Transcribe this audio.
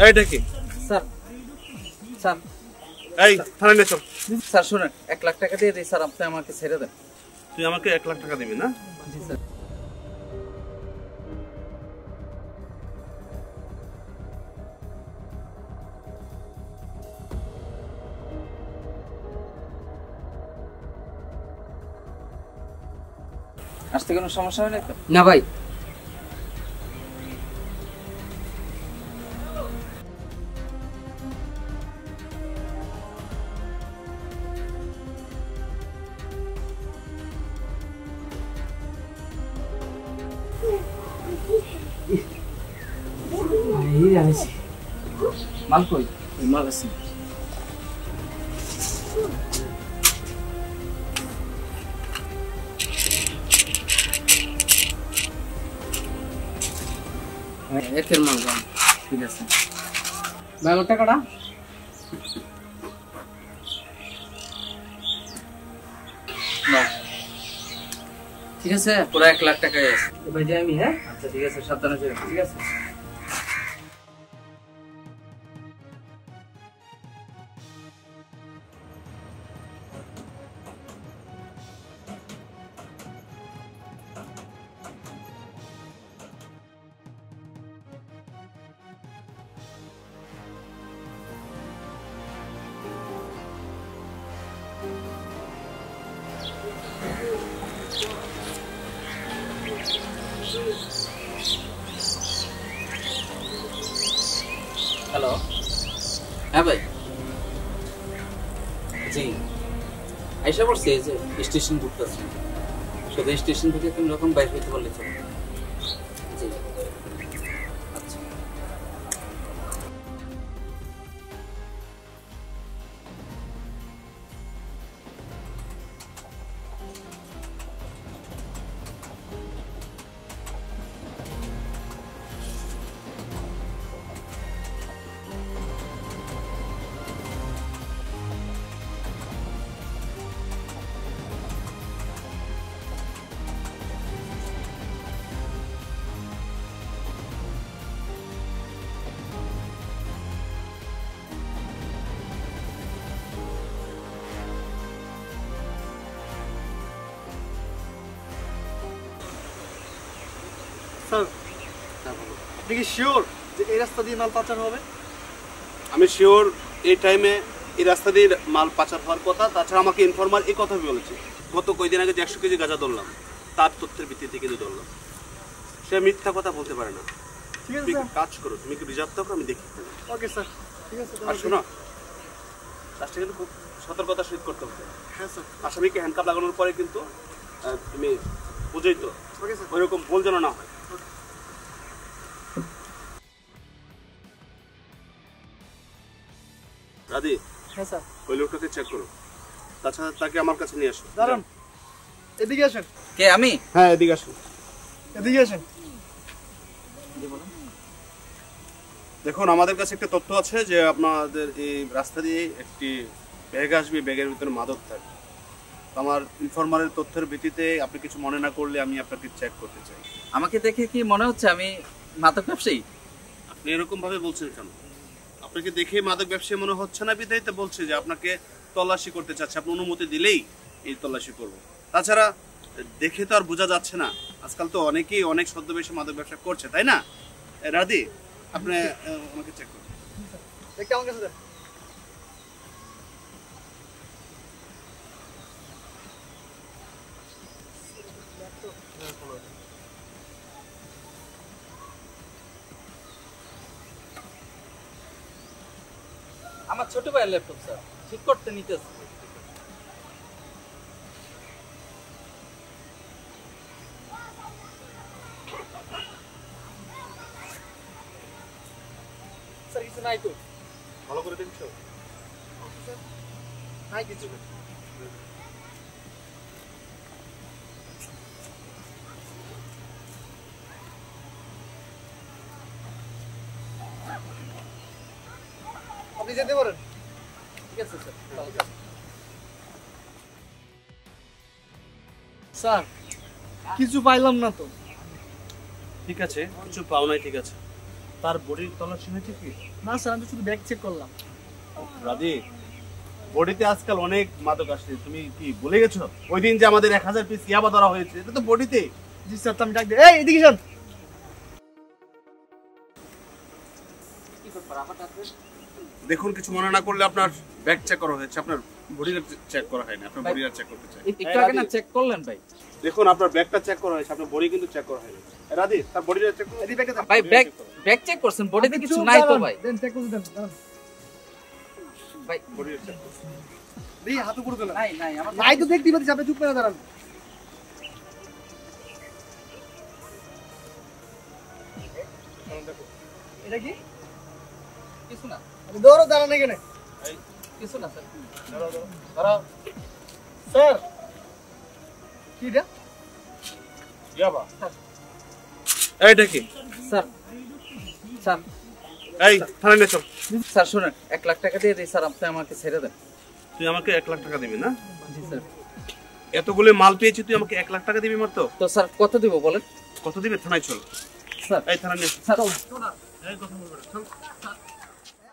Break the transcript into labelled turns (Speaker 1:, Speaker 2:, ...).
Speaker 1: এইটা কি
Speaker 2: sir? Sir
Speaker 1: এই থানায় নিয়ে চল।
Speaker 2: স্যার শুনেন, 1 লাখ টাকা দিয়ে দিই স্যার, আপনি আমাকে ছেড়ে দেন।
Speaker 1: তুই আমাকে 1 লাখ টাকা দিবি না?
Speaker 2: জি স্যার। আসতে কোনো সমস্যা হয় না তো?
Speaker 3: না ভাই।
Speaker 2: মাল কই?
Speaker 3: মাল আছে। একের মাল দাম ঠিক আছে। ভাই আমার টাকাটা
Speaker 2: ঠিক আছে, পুরো 1 লাখ টাকাই আছে।
Speaker 3: ভাই যাই আমি। হ্যাঁ
Speaker 2: আচ্ছা ঠিক আছে, সাবধানে যাবেন।
Speaker 3: ঠিক আছে।
Speaker 2: হ্যালো, হ্যাঁ ভাই। জি আইসা পড়ছি, এই যে স্টেশন ঢুকতেছি। শুধু স্টেশন থেকে কোন রকম বাইরে হইতে পারলে চলে। জি আচ্ছা।
Speaker 4: স্যার আপনি কি শিওর যে এই রাস্তা দিয়ে মাল পাচার হবে?
Speaker 1: আমি শিওর এই টাইমে এই রাস্তা দিয়ে মাল পাচার হওয়ার কথা। তাছাড়া আমাকে ইনফরমার এই কথা বলেছে, গত কয়েকদিন আগে যে 100 কেজি গাঁজা ধরলাম, তার তথ্যের ভিত্তিতে কিন্তু ধরলাম। সে মিথ্যা কথা বলতে পারে না।
Speaker 4: ঠিক আছে
Speaker 1: তুমি
Speaker 4: স্যার।
Speaker 1: কাজ করো, তুমি কি রিজার্ভ থাকো, আমি দেখি।
Speaker 4: ওকে স্যার, ঠিক আছে।
Speaker 1: আর শোনো, কাজটা কিন্তু খুব সতর্কতার সহিত করতে হবে।
Speaker 4: হ্যাঁ স্যার।
Speaker 1: আসামিকে হ্যান্ডকাপ লাগানোর পরে কিন্তু তুমি বুঝেই তো,
Speaker 4: ওকে স্যার।
Speaker 1: ওইরকম ভুল যেন না হয়। রাধি,
Speaker 4: হ্যাঁ স্যার।
Speaker 1: ওই লোকটাকে চেক করো, তাছাড়া তাকে আমার কাছে নিয়ে আসো।
Speaker 4: দাঁড়ান, এদিকে আসেন।
Speaker 2: কে আমি?
Speaker 1: হ্যাঁ এদিকে আসো।
Speaker 4: এদিকে আসেন।
Speaker 1: দেখুন, আমাদের কাছে একটা তথ্য আছে যে আপনাদের এই রাস্তা দিয়ে একটি ব্যাগ আসবে, ব্যাগের ভিতরে মাদক থাকবে। আমার ইনফরমারের তথ্যের ভিত্তিতে আপনি কিছু মনে না করলে আমি আপনাকে চেক করতে চাই।
Speaker 2: আমাকে দেখে কি মনে হচ্ছে আমি মাদক ব্যবসায়ী?
Speaker 1: আপনি এরকম ভাবে বলছেন কেন? আপনাকে দেখে মাদক ব্যবসায়ী মনে হচ্ছে না, বিধায় তো বলছে যে আপনাকে তল্লাশি করতে চাচ্ছে। আপনি অনুমতি দিলেই এই তল্লাশি করব। তাছাড়া দেখে তো আর বোঝা যাচ্ছে না, আজকাল তো অনেকেই অনেক ছদ্মবেশে মাদক ব্যবসা করছে, তাই না? রাধি, আপনি আমাকে চেক করুন।
Speaker 4: দেখতে আমার কাছে দেন।
Speaker 2: আমার ছোট ভাইয়ের ল্যাপটপ স্যার, ঠিক করতে নিতেছে।
Speaker 4: স্যার কিছু নাই তো?
Speaker 1: ভালো করে দেখছো?
Speaker 4: নাই কিছু। আপনি যেতে পারেন।
Speaker 2: ঠিক আছে স্যার।
Speaker 4: স্যার কিছু পাইলাম না তো।
Speaker 1: ঠিক আছে, কিছু পাও নাই, ঠিক আছে। তার বডির তল্লাশি হয়েছে কি?
Speaker 4: না স্যার, আমি শুধু ব্যাগ চেক করলাম।
Speaker 1: রাধে, বডিতে আজকাল অনেক মাদক আসছে, তুমি কি ভুলে গেছো? ওই দিন যে আমাদের 1000 পিস ইয়াবা ধরা হয়েছে, এটা তো বডিতে।
Speaker 4: জি স্যার, তো আমি ডাক দিই। এই এদিকে যান।
Speaker 2: কি ব্যাপার আমার ডাকবেন?
Speaker 1: দেখুন, কিছু মনে না করলে আপনার ব্যাগ চেক করা হয়েছে, আপনার বডি চেক করা হয়নি, আপনার বডি চেক করতে চাই।
Speaker 2: একটু আগে না চেক করলেন ভাই?
Speaker 1: দেখুন, আপনার ব্যাগটা চেক করা হয়েছে, আপনার বডি কিন্তু চেক করা হয়নি। রাধে, তার বডিটা চেক করুন।
Speaker 4: এদিকে ব্যাগে দেন।
Speaker 2: ভাই ব্যাগ চেক করছেন, বডিতে কিছু নাই তো ভাই?
Speaker 4: দেন, চেক করে দেন। দাঁড়ান।
Speaker 2: ভাই
Speaker 1: বডি চেক করুন।
Speaker 4: এই হাত উপরে তোলেন।
Speaker 2: নাই আমার
Speaker 4: নাই তো দেখতেই পাচ্ছি, আপনি চুপ করে দাঁড়ান। এটা কি?
Speaker 2: কিছু না,
Speaker 4: আপনি দৌড়ো, দাঁড়ান এখানে।
Speaker 2: কিছু না স্যার।
Speaker 1: দাঁড়াও।
Speaker 4: স্যার, কি এটা?
Speaker 1: ইয়াবা। এইটা কি?
Speaker 2: স্যার স্যার
Speaker 1: এই, থানায় নিয়ে চল।
Speaker 2: স্যার শুনেন, 1 লাখ টাকা দিয়ে দিই স্যার, আপনি আমাকে ছেড়ে দেন।
Speaker 1: তুই আমাকে 1 লাখ টাকা দিবি না?
Speaker 2: জি স্যার।
Speaker 1: এতগুলো মাল পেয়েছি, তুই আমাকে 1 লাখ টাকা দিবি মাত্র?
Speaker 2: তো স্যার কত দিব বলেন?
Speaker 1: কত দিবে? থানায় চল।
Speaker 2: স্যার
Speaker 1: এই, থানায় নিয়ে চল।
Speaker 2: স্যার
Speaker 1: এই, কথা বলবে না। চল।